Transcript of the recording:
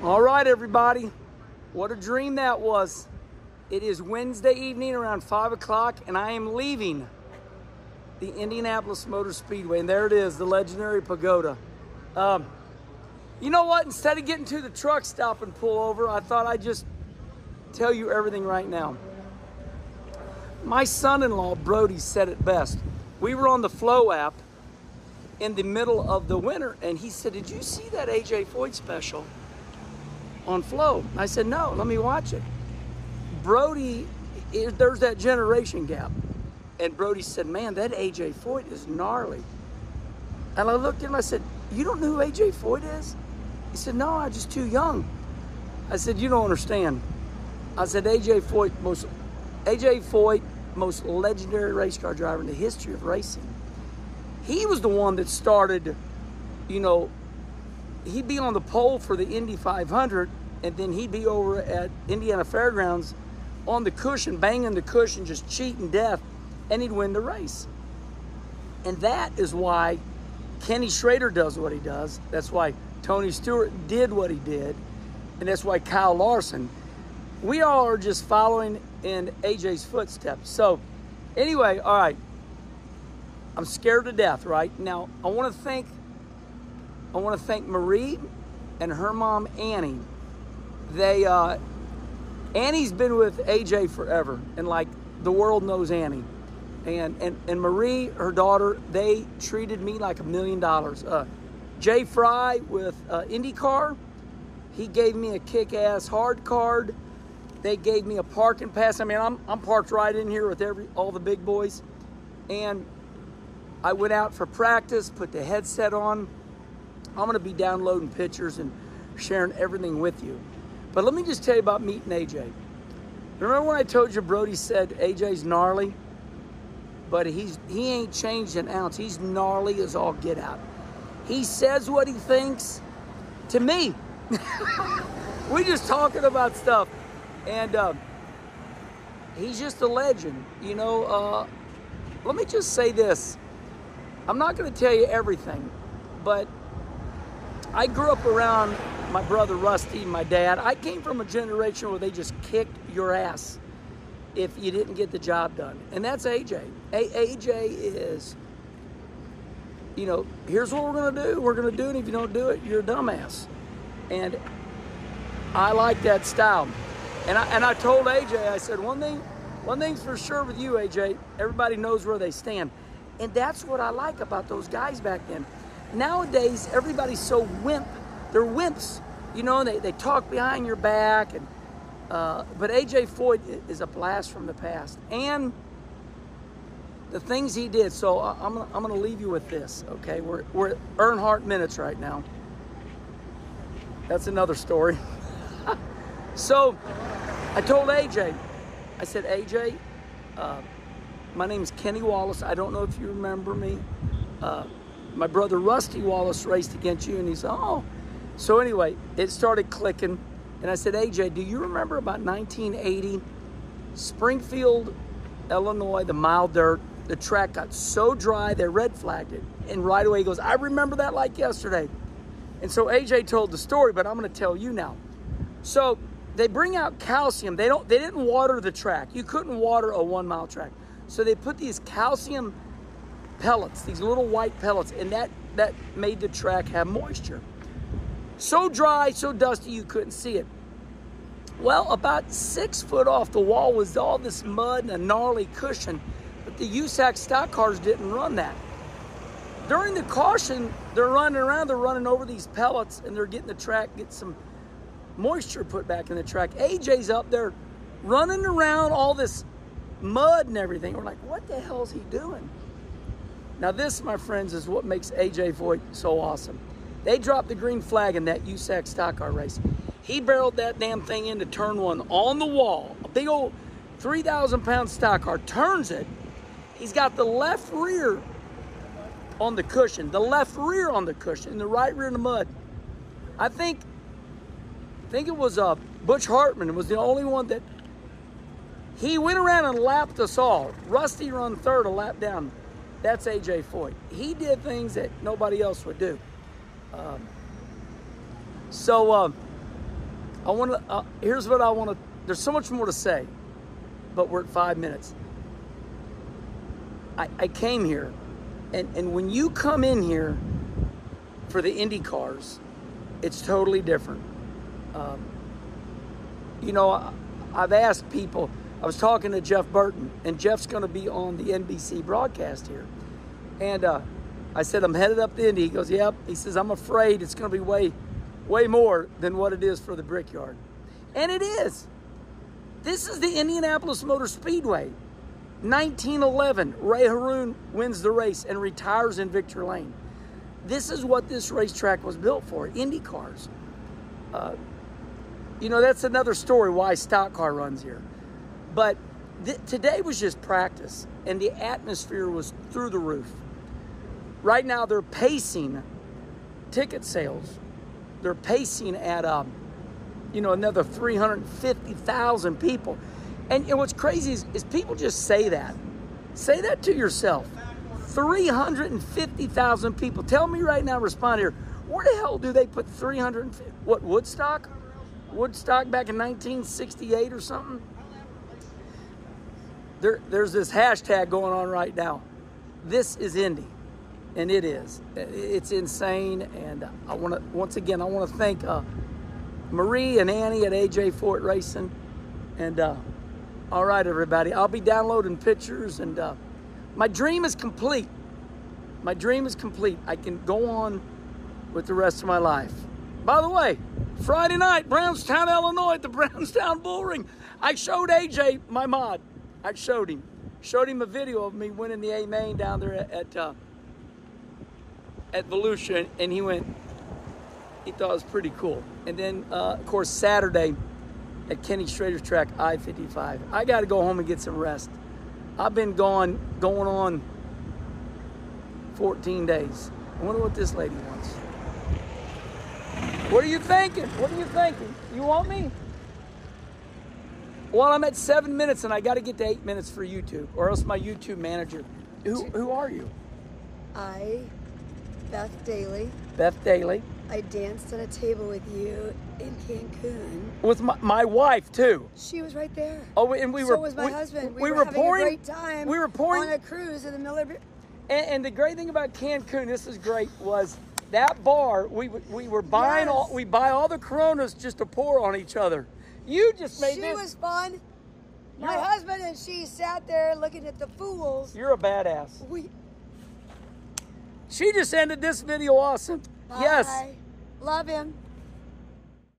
All right, everybody. What a dream that was. It is Wednesday evening around 5 o'clock, and I am leaving the Indianapolis Motor Speedway. And there it is, the legendary pagoda. You know what? Instead of getting to the truck stop and pull over, I thought I'd just tell you everything right now. My son-in-law, Brody, said it best. We were on the Flow app in the middle of the winter, and he said, "Did you see that AJ Foyt special on Flow?" I said, "No, let me watch it." Brody, there's that generation gap. And Brody said, "Man, that AJ Foyt is gnarly." And I looked at him, I said, "You don't know who AJ Foyt is?" He said, "No, I'm just too young." I said, "You don't understand." I said, AJ Foyt, most legendary race car driver in the history of racing. He was the one that started, you know, he'd be on the pole for the Indy 500, and then he'd be over at Indiana Fairgrounds on the cushion, banging the cushion, just cheating death, and he'd win the race. And that is why Kenny Schrader does what he does. That's why Tony Stewart did what he did. And that's why Kyle Larson. We all are just following in AJ's footsteps. So anyway, all right. I'm scared to death right now. I want to thank Marie and her mom Annie. Annie's been with AJ forever, and like the world knows Annie. And Marie, her daughter, they treated me like $1 million. Jay Fry with IndyCar, he gave me a kick-ass hard card. They gave me a parking pass. I mean, I'm parked right in here with all the big boys. And I went out for practice, put the headset on. I'm going to be downloading pictures and sharing everything with you. But let me just tell you about meeting AJ. Remember when I told you Brody said AJ's gnarly? But he ain't changed an ounce. He's gnarly as all get out. He says what he thinks to me. We just talking about stuff. And he's just a legend. You know, let me just say this. I'm not going to tell you everything, but I grew up around my brother Rusty, my dad. I came from a generation where they just kicked your ass if you didn't get the job done. And that's AJ. AJ is, you know, here's what we're going to do. We're going to do it. If you don't do it, you're a dumbass. And I like that style. And I told AJ, I said, one thing's for sure with you, AJ, everybody knows where they stand. And that's what I like about those guys back then. Nowadays, everybody's so wimp. They're wimps, you know, they talk behind your back. And but AJ Foyt is a blast from the past. And the things he did. So I'm gonna leave you with this, okay? We're at Earnhardt minutes right now. That's another story. So I told AJ, I said, AJ, my name's Kenny Wallace. I don't know if you remember me. My brother Rusty Wallace raced against you. And he said, oh. So anyway, it started clicking. And I said, AJ, do you remember about 1980? Springfield, Illinois, the mile dirt. The track got so dry, they red flagged it. And right away he goes, I remember that like yesterday. And so AJ told the story, but I'm going to tell you now. So they bring out calcium. They didn't water the track. You couldn't water a 1 mile track. So they put these calcium pellets, these little white pellets, and that made the track have moisture. So dry, so dusty, you couldn't see it. Well, about 6 foot off the wall was all this mud and a gnarly cushion, but the USAC stock cars didn't run that. During the caution, they're running around, they're running over these pellets, and they're getting the track, get some moisture put back in the track. AJ's up there running around all this mud and everything. We're like, what the hell is he doing? Now this, my friends, is what makes AJ Foyt so awesome. They dropped the green flag in that USAC stock car race. He barreled that damn thing into turn 1 on the wall. A big old 3,000-pound stock car, turns it. He's got the left rear on the cushion, the left rear on the cushion, and the right rear in the mud. I think it was Butch Hartman was the only one that he went around and lapped us all. Rusty run third a lap down. That's AJ Foyt. He did things that nobody else would do. So Here's what I want to. There's so much more to say, but we're at 5 minutes. I came here, and when you come in here for the Indy cars, it's totally different. You know, I've asked people. I was talking to Jeff Burton, and Jeff's going to be on the NBC broadcast here. And I said, I'm headed up to Indy. He goes, yep. He says, I'm afraid it's going to be way more than what it is for the Brickyard. And it is. This is the Indianapolis Motor Speedway. 1911, Ray Haroon wins the race and retires in Victory Lane. This is what this racetrack was built for, Indy cars. You know, that's another story why stock car runs here. But today was just practice, and the atmosphere was through the roof. Right now, they're pacing ticket sales. They're pacing at, another 350,000 people. And what's crazy is people just say that. Say that to yourself. 350,000 people. Tell me right now, respond here. Where the hell do they put 350? What, Woodstock? Woodstock back in 1968 or something? There's this hashtag going on right now. This is Indy, and it is. It's insane, and I want to thank Marie and Annie at AJ Foyt Racing. And all right, everybody, I'll be downloading pictures, and my dream is complete. My dream is complete. I can go on with the rest of my life. By the way, Friday night, Brownstown, Illinois, at the Brownstown Bull Ring. I showed AJ my mod. I showed him a video of me winning the A-Main down there at Volusia, and he thought it was pretty cool. And then, of course, Saturday at Kenny Schrader's track, I-55. I got to go home and get some rest. I've been going on 14 days. I wonder what this lady wants. What are you thinking? What are you thinking? You want me? Well, I'm at 7 minutes, and I got to get to 8 minutes for YouTube, or else my YouTube manager. Who are you? Beth Daly. Beth Daly. I danced at a table with you in Cancun. With my wife, too. She was right there. Oh, and so was my husband. We were having a great time on a cruise in the Miller. And the great thing about Cancun, this is great, was that bar, we were buying we buy all the Coronas just to pour on each other. You just made this. She was fun. My husband and she sat there looking at the fools. You're a badass. She just ended this video awesome. Bye. Yes. Love him.